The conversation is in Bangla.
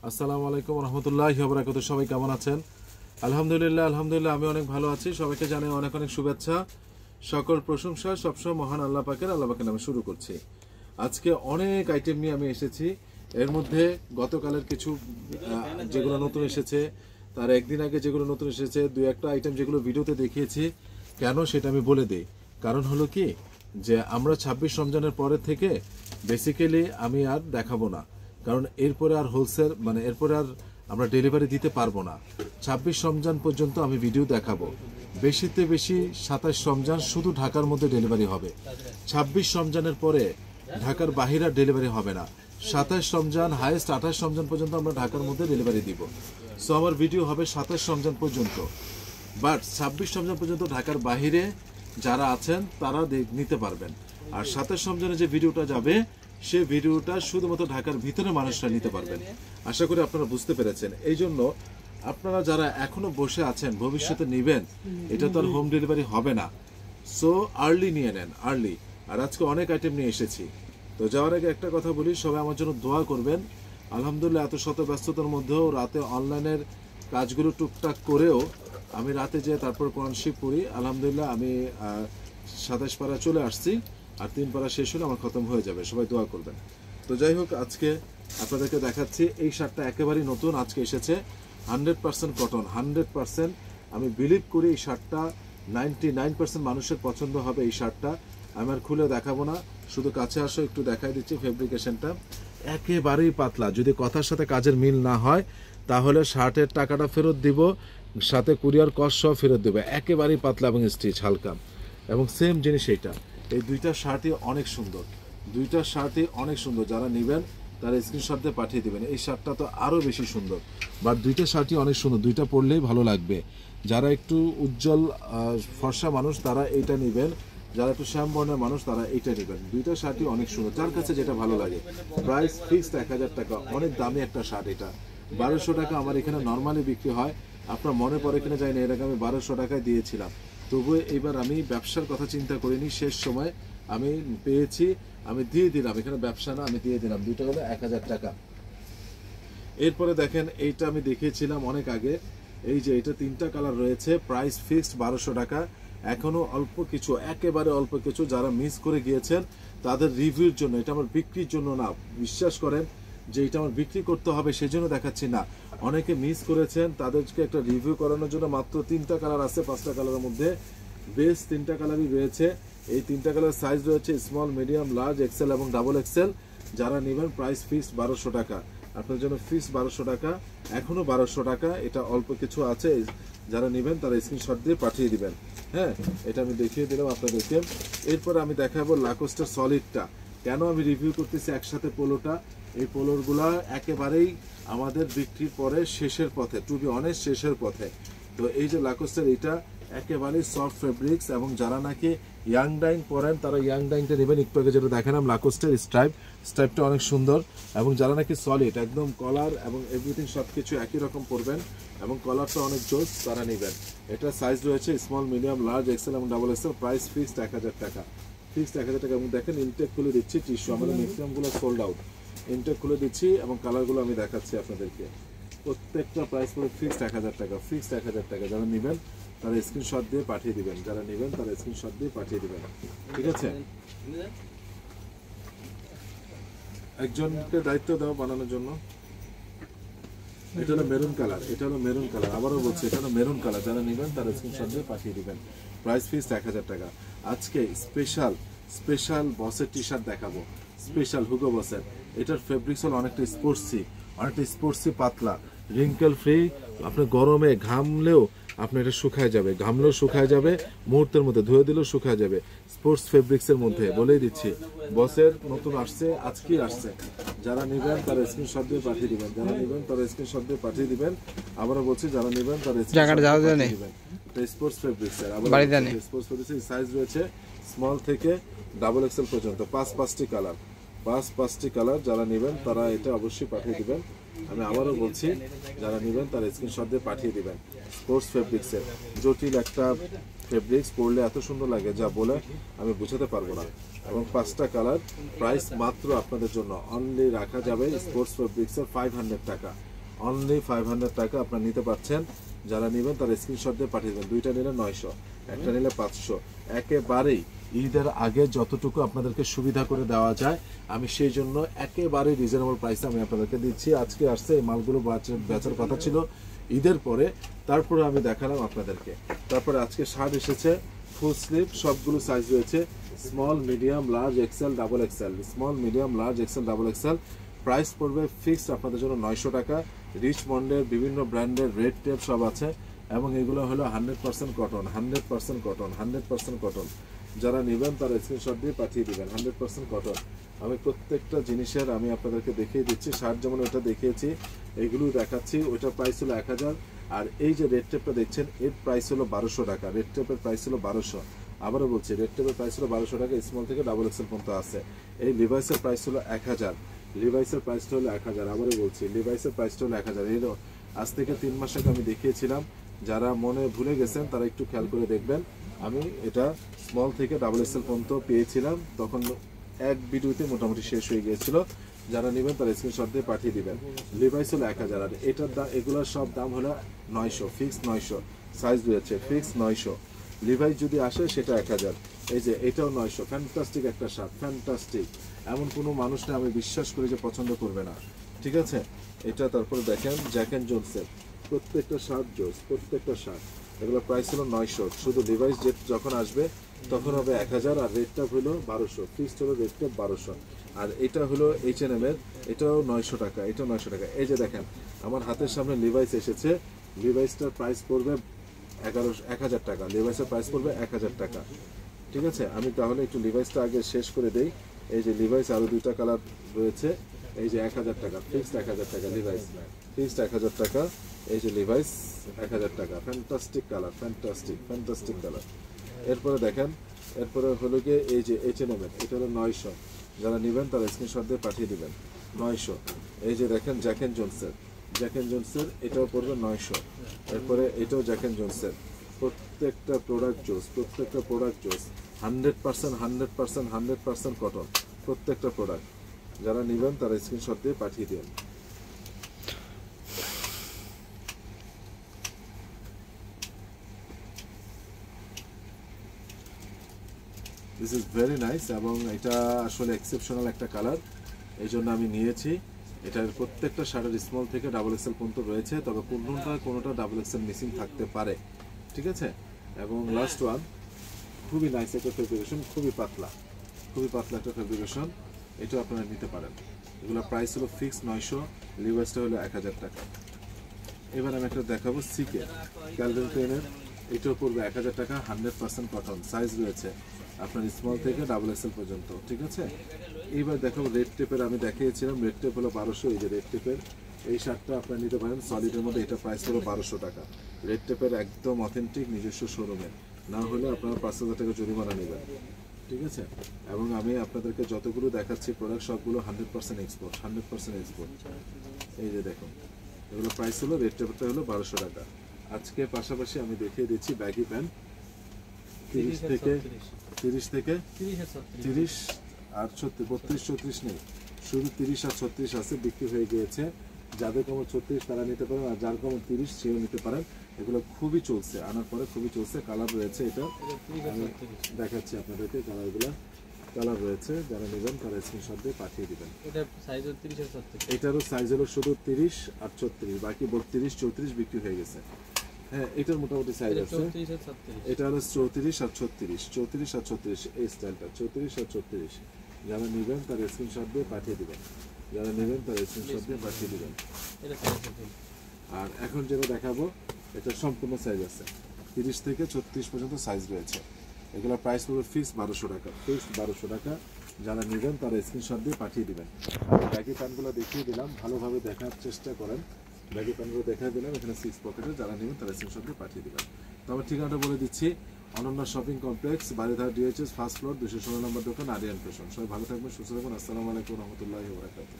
আসসালামু আলাইকুম রহমতুল্লাহি ওয়া বারাকাতুহু। সবাই কেমন আছেন? আলহামদুলিল্লাহ আমি অনেক ভালো আছি। সবাইকে জানাই অনেক অনেক শুভেচ্ছা, সকল প্রশংসা সবসময় মহান আল্লাহ পাকের নামে শুরু করছি। আজকে অনেক আইটেম নিয়ে আমি এসেছি। এর মধ্যে গতকালের কিছু যেগুলো নতুন এসেছে, তার একদিন আগে যেগুলো নতুন এসেছে, দুই একটা আইটেম যেগুলো ভিডিওতে দেখিয়েছি, কেন সেটা আমি বলে দিই। কারণ হলো কি যে আমরা 26 রমজানের পরে থেকে বেসিক্যালি আমি আর দেখাবো না, কারণ এরপরে আর হোলসেল এরপরে আর আমরা ডেলিভারি দিতে পারবো না। 26 রমজান পর্যন্ত আমি ভিডিও দেখাবো, বেশিতে বেশি 27 রমজান শুধু ঢাকার মধ্যে ডেলিভারি হবে। 26 রমজানের পরে ঢাকার বাহিরে আর ডেলিভারি হবে না। 27 রমজান হাইয়েস্ট 28 রমজান পর্যন্ত আমরা ঢাকার মধ্যে ডেলিভারি দিব। সো আমার ভিডিও হবে 27 রমজান পর্যন্ত, বাট 26 রমজান পর্যন্ত ঢাকার বাহিরে যারা আছেন তারা নিতে পারবেন। আর 27 রমজানে যে ভিডিওটা যাবে সে ভিডিওটা শুধুমাত্র ঢাকার ভিতরে মানুষরা নিতে পারবেন। আশা করি আপনারা বুঝতে পেরেছেন। এই জন্য আপনারা যারা এখনো বসে আছেন ভবিষ্যতে নেবেন, এটা তো আর হোম ডেলিভারি হবে না। সো আর্লি নিয়ে নেন, আর্লি। আর আজকে অনেক আইটেম নিয়ে এসেছি। তো যাওয়ার আগে একটা কথা বলি, সবাই আমার জন্য দোয়া করবেন। আলহামদুলিল্লাহ এত শত ব্যস্ততার মধ্যেও রাতে অনলাইনের কাজগুলো টুকটাক করেও আমি রাতে যেয়ে তারপর কোরআন শরীফ পড়ি। আলহামদুলিল্লাহ আমি 27 পারা চলে আসছি, আর 3 পারা শেষ হলে আমার খতম হয়ে যাবে। সবাই দোয়া করবেন। তো যাই হোক, আজকে আপনাদেরকে দেখাচ্ছি এই শার্টটা একেবারেই নতুন, আজকে এসেছে। 100% কটন, 100%। আমি বিলিভ করি এই শার্টটা 99% মানুষের পছন্দ হবে। এই শার্টটা আমি আর খুলে দেখাবো না, শুধু কাছে আসো একটু দেখাই দিচ্ছি। ফেব্রিকেশনটা একেবারেই পাতলা। যদি কথার সাথে কাজের মিল না হয় তাহলে শার্টের টাকাটা ফেরত দিব, সাথে কুরিয়ার কস্ট সহ ফেরত দেবে। একেবারেই পাতলা এবং স্টিচ হালকা, এবং সেম জিনিস এইটা। এই দুইটা শার্টই অনেক সুন্দর, দুইটা শার্টই অনেক সুন্দর। যারা নেবেন তারা স্ক্রিনশট দিয়ে পাঠিয়ে দেবেন। এই শার্টটা তো আরও বেশি সুন্দর, বাট দুইটা শার্টই অনেক সুন্দর, দুইটা পরলেই ভালো লাগবে। যারা একটু উজ্জ্বল ফর্সা মানুষ তারা এইটা নেবেন, যারা একটু শ্যাম বর্ণের মানুষ তারা এইটা নেবেন। দুইটা শার্টই অনেক সুন্দর, যার কাছে যেটা ভালো লাগে। প্রাইস ফিক্সড 1000 টাকা। অনেক দামি একটা শার্ট এটা। 1200 টাকা আমার এখানে নর্মালি বিক্রি হয়। আপনার মনে পড়ে কিনা জানি না, এর আগে আমি 1200 টাকায় দিয়েছিলাম। তবুও এবার আমি ব্যবসার কথা চিন্তা করিনি, শেষ সময় আমি পেয়েছি, আমি দিয়ে দিলাম। এখানে ব্যবসা না, আমি দিয়ে দিলাম। দুইটা হলো 1000 টাকা। এরপরে দেখেন এইটা আমি দেখিয়েছিলাম অনেক আগে। এই যে এটা 3টা কালার রয়েছে, প্রাইস ফিক্সড 1200 টাকা। এখনো অল্প কিছু, একেবারে অল্প কিছু যারা মিস করে গিয়েছেন তাদের রিভিউর জন্য, এটা আমার বিক্রির জন্য না। বিশ্বাস করেন যে এটা আমার বিক্রি করতে হবে সেই জন্য দেখাচ্ছি না। অনেকে মিস করেছেন, তাদেরকে একটা রিভিউ করানোর জন্য। মাত্র 3টা কালার আছে, 5টা কালারের মধ্যে বেস্ট 3টা কালারই রয়েছে। এই 3টা কালার সাইজ রয়েছে স্মল, মিডিয়াম, লার্জ, এক্সেল এবং ডাবল এক্সেল। যারা নেবেন প্রাইস ফিক্সড 1200 টাকা। আপনার জন্য ফিক্সড 1200 টাকা, এখনো 1200 টাকা। এটা অল্প কিছু আছে, যারা নেবেন তারা স্ক্রিনশট দিয়ে পাঠিয়ে দিবেন। হ্যাঁ, এটা আমি দেখিয়ে দিলাম আপনাদেরকে। এরপর আমি দেখাবো লাকোস্টের সলিডটা। কেন আমি রিভিউ করতেছি একসাথে পোলোটা? এই পোলোরগুলা একেবারেই আমাদের বিক্রির পরে শেষের পথে, টু বি অনেস্ট শেষের পথে। তো এই যে লাকোস্টের, এটা একেবারেই সফট ফেব্রিক্স, এবং যারা নাকি ইয়াং ডাইং পরেন তারা ইয়াং ডাইংটা নেবেন। একটু আগে যেটা দেখালাম লাকোস্টের স্ট্রাইপটা অনেক সুন্দর। এবং যারা নাকি সলিড একদম কলার এবং এভরিথিং সব কিছু একই রকম পরবেন এবং কলারটা অনেক জোস, তারা নেবেন। এটা সাইজ রয়েছে স্মল, মিডিয়াম, লার্জ, এক্সেল এবং ডাবল এক্সেল। প্রাইস ফিক্সড 1000 টাকা, ফিক্সড 1000 টাকা। এবং দেখেন ইনটেক খুলে দিচ্ছি, টিস্যু আমাদের ম্যাক্সিমামগুলো সোল্ড আউট। ইনটেক খুলে দিচ্ছি এবং কালারগুলো আমি দেখাচ্ছি আপনাদেরকে। প্রত্যেকটা প্রাইস পড়ে ফিক্সড 1000 টাকা, ফিক্সড 1000 টাকা। যারা নেবেন তারা স্ক্রিনশট দিয়ে পাঠিয়ে দিবেন, যারা নেবেন তারা স্ক্রিনশট দিয়ে পাঠিয়ে দিবেন। ঠিক আছে, একজনকে দায়িত্ব দাও বানানোর জন্য। এটা হলো মেরুন কালার, এটা হলো মেরুন কালার। আবারও বলছি, এটা হলো মেরুন কালার। যারা নেবেন তারা স্ক্রিনশট দিয়ে পাঠিয়ে দিবেন। প্রাইস ফিক্সড 1000 টাকা। আজকে স্পেশাল বসের টি শার্ট দেখাবো, স্পেশাল হুগো বসের। এটার ফেব্রিক্স হলো অনেকটা স্পোর্টসি, পাতলা, রিঙ্কেল ফ্রি। আপনি গরমে ঘামলেও আপনার এটা শুকায় যাবে, ঘামলেও শুকায় যাবে, মুহূর্তের মধ্যে ধুয়ে দিলেও শুকায় যাবে। স্পোর্টস ফেব্রিক্সের মধ্যে বলেই দিচ্ছি, বসের নতুন আসছে, আজকেই আসছে। যারা নেবেন তারা স্ক্রিনশট দিয়ে পাঠিয়ে দিবেন, যারা নেবেন তারা স্ক্রিনশট দিয়ে পাঠিয়ে দিবেন। আবারও বলছি, যারা নেবেন তারা স্ক্রিনশট দিবেন। স্পোর্টস ফেব্রিক্সের স্পোর্টস ফেব্রিক্সের সাইজ রয়েছে স্মল থেকে ডাবল এক্সেল পর্যন্ত। 5টি কালার। যারা নেবেন তারা এটা অবশ্যই পাঠিয়ে দিবেন। আমি আবারও বলছি, যারা নেবেন তারা স্ক্রিনশট দিয়ে পাঠিয়ে দিবেন। স্পোর্টস ফেব্রিক্সের জটিল একটা ফেব্রিক্স, পরলে এত সুন্দর লাগে যা বলে আমি বোঝাতে পারবো না। এবং 5টা কালার। প্রাইস মাত্র আপনাদের জন্য অনলি রাখা যাবে স্পোর্টস ফেব্রিক্সের 500 টাকা। অনলি 500 টাকা আপনারা নিতে পারছেন। যারা নেবেন তারা স্ক্রিনশট দিয়ে পাঠিয়ে দেবেন। দুইটা নিলে 900, একটা নিলে 500। একেবারেই ঈদের আগে যতটুকু আপনাদেরকে সুবিধা করে দেওয়া যায় আমি সেই জন্য একেবারে রিজনেবল প্রাইসে আমি আপনাদেরকে দিচ্ছি। আজকে আসছে এই মালগুলো বেচার কথা ছিল ঈদের পরে, তারপরে আমি দেখালাম আপনাদেরকে। তারপরে আজকে শার্ট এসেছে ফুল স্লিভ, সবগুলো সাইজ রয়েছে, small, medium, large, XL, double XL. Small, medium, large, XL, double XL. Price পড়বে ফিক্সড আপনাদের জন্য 900 টাকা। রিচমন্ডের বিভিন্ন ব্র্যান্ডের রেড টেপ সব আছে এবং এগুলো হলো 100% কটন, 100% কটন, 100% কটন। যারা নেবেন তারা স্ক্রিনশট দিয়ে পাঠিয়ে দিবেন। 100% কটন। আমি প্রত্যেকটা জিনিসের আমি আপনাদেরকে দেখিয়ে দিচ্ছি। শার্ট যেমন ওটা দেখিয়েছি, এগুলো দেখাচ্ছি। ওইটার প্রাইস হলো 1000। আর এই যে রেড টেপটা দেখছেন এর প্রাইস হলো 1200 টাকা। রেড টেপের প্রাইস হলো 1200। আবারও বলছি, রেড টেপের প্রাইস হলো 1200 টাকা। স্মল থেকে ডাবল এক্সেল পর্যন্ত আছে। এই লিভাইসের প্রাইস হলো 1000। লিভাইসের প্রাইসটা হলো 1000। আবারও বলছি, লিভাইসের প্রাইসটা হলো 1000। এই আজ থেকে 3 মাস আগে আমি দেখিয়েছিলাম। যারা মনে ভুলে গেছেন তারা একটু খেয়াল করে দেখবেন। আমি এটা স্মল থেকে ডাবল এক্সেল পর্যন্ত পেয়েছিলাম, তখন এক ভিডিওতে মোটামুটি শেষ হয়ে গিয়েছিল। যারা নেবেন তারা স্ক্রিনশট দিয়ে পাঠিয়ে দিবেন। লিভাইস হলো 1000। আর এটার দাম, এগুলোর সব দাম হলো 900, ফিক্স 900। সাইজ রয়েছে ফিক্স 900। লিভাইস যদি আসে সেটা 1000। এই যে এটাও 900। ফ্যান্টাস্টিক একটা শার্ট, ফ্যান্টাস্টিক। এমন কোনো মানুষ না আমি বিশ্বাস করি যে পছন্দ করবে না, ঠিক আছে। এটা তারপরে দেখেন জ্যাক অ্যান্ড জোনসের প্রত্যেকটা শার্ট জোস, প্রত্যেকটা শার্ট। এগুলো প্রাইস হলো 900। শুধু ডিভাইস যখন আসবে তখন হবে 1000। আর রেটটা হলো 1200, ফিক্সড হলো রেটটা 1200। আর এটা হলো H&M এর, এটাও 900 টাকা, এটাও 900 টাকা। এই যে দেখেন আমার হাতের সামনে লিভাইস এসেছে, লিভাইসটার প্রাইস পড়বে 1000 টাকা। লিভাইসের প্রাইস পড়বে 1000 টাকা, ঠিক আছে। আমি তাহলে একটু লিভাইসটা আগে শেষ করে দেই। এই যে লিভাইস আরও দুইটা কালার রয়েছে। এই যে 1000 টাকা, ফিক্সড 1000 টাকা লিভাইস, ফিক্সড 1000 টাকা। এই যে লিভাইস 1000 টাকা। Fantastic colour, fantastic, fantastic colour. এরপরে দেখেন, এরপরে হলো গিয়ে এই যে H&M এর, এটা হলো 900। যারা নেবেন তারা স্ক্রিনশট দিয়ে পাঠিয়ে দিবেন। 900। এই যে দেখেন জ্যাক অ্যান্ড জোনসের, জ্যাক অ্যান্ড জোনসের এটাও পড়বে 900। এরপরে এটাও জ্যাক অ্যান্ড জোনসের। প্রত্যেকটা প্রোডাক্ট জোস, প্রত্যেকটা প্রোডাক্ট জোস। 100%, 100%, 100% কটন প্রত্যেকটা প্রোডাক্ট। যারা নেবেন তারা স্ক্রিনশট দিয়ে পাঠিয়ে দিন। দিস ইজ ভেরি নাইস এবং এটা আসলে এক্সেপশনাল একটা কালার, এই জন্য আমি নিয়েছি। এটার প্রত্যেকটা শার্টের স্মল থেকে ডাবল এক্সেল পর্যন্ত রয়েছে, তবে কোনোটা ডাবল এক্সেল মিসিং থাকতে পারে, ঠিক আছে। এবং লাস্ট ওয়ান, খুবই নাইস একটা ফেব্রিকেশন, খুবই পাতলা, খুবই পাতলা একটা ফেব্রিকেশন। এটাও আপনারা নিতে পারেন। এগুলো প্রাইস হলো ফিক্স 900। লিভাইসটা হলো 1000 টাকা। এবার আমি একটা দেখাবো সিকে, ক্যালভিন ক্লাইনের। এটাও পড়বে 1000 টাকা। 100% কটন, সাইজ রয়েছে আপনার স্মল থেকে ডাবল এক্সেল পর্যন্ত, ঠিক আছে। এইবার দেখাবো রেড টেপের। আমি দেখিয়েছিলাম রেড টেপ হলো 1200। এই যে রেড টেপের এই শার্টটা আপনারা নিতে পারেন সলিডের মধ্যে। এটা প্রাইস হলো 1200 টাকা। রেড টেপের একদম অথেন্টিক নিজস্ব শোরুমে, না হলে আপনারা 5000 টাকা জরিমানা নেবেন, ঠিক আছে। এবং আমি আপনাদেরকে যতগুলো দেখাচ্ছি প্রোডাক্ট সবগুলো 100% এক্সপোর্ট, 100% এক্সপোর্ট। এই যে দেখুন, এগুলো প্রাইস হলো, রেড টেপটা হলো 1200 টাকা। আজকে পাশাপাশি আমি দেখিয়ে দিচ্ছি ব্যাগি প্যান্ট 30 থেকে 30 আর 32, 34 নেই, শুধু 30 আর 36 আছে, বিক্রি হয়ে গিয়েছে। যাদের কম 36 তারা নিতে পারেন, আর যার কম 30 সেও নিতে পারেন। এগুলো খুবই চলছে, আনার পরে খুবই চলছে। কালার রয়েছে, এটা আমি দেখাচ্ছি আপনাদেরকে। কালার রয়েছে, যারা নেবেন তারা স্ক্রিনশট দিয়ে পাঠিয়ে দিবেন। এটারও সাইজ হলো শুধু 30 আর 36, বাকি 32, 34 বিক্রি হয়ে গেছে। হ্যাঁ, এটার মোটামুটি সাইজ আছে। এটা হলো 34 আর 36, 34 আর 36 এই স্টাইলটা, 34 আর 36। যারা নেবেন তারা স্ক্রিনশট দিয়ে পাঠিয়ে দিবেন, যারা নেবেন তারা স্ক্রিনশট দিয়ে পাঠিয়ে দিবেন। আর এখন যেটা দেখাবো এটা সম্পূর্ণ সাইজ আছে, 30 থেকে 36 পর্যন্ত সাইজ রয়েছে। এগুলো প্রাইস পড়বে ফিক্স 1200 টাকা, ফিক্স 1200 টাকা। যারা নেবেন তারা স্ক্রিনশট দিয়ে পাঠিয়ে দিবেন। আমি ব্যাগি প্যান্টগুলো দেখিয়ে দিলাম, ভালোভাবে দেখার চেষ্টা করেন। ব্যাগি প্যান্টগুলো দেখাই দিলাম, এখানে 6 পকেটে। যারা নেবেন তারা স্ক্রিনশট দিয়ে পাঠিয়ে দিবেন। তো আমার ঠিকানাটা বলে দিচ্ছি, অনন্য shopping complex, Baridhara DHS, first floor, 216 নম্বর দোকান, আরিয়ান ফ্যাশন। সবাই ভালো থাকবেন, সুস্থ থাকবেন। আসসালামু আলাইকুম রহমতুল্লাহি ওয়া বারাকাতুহু।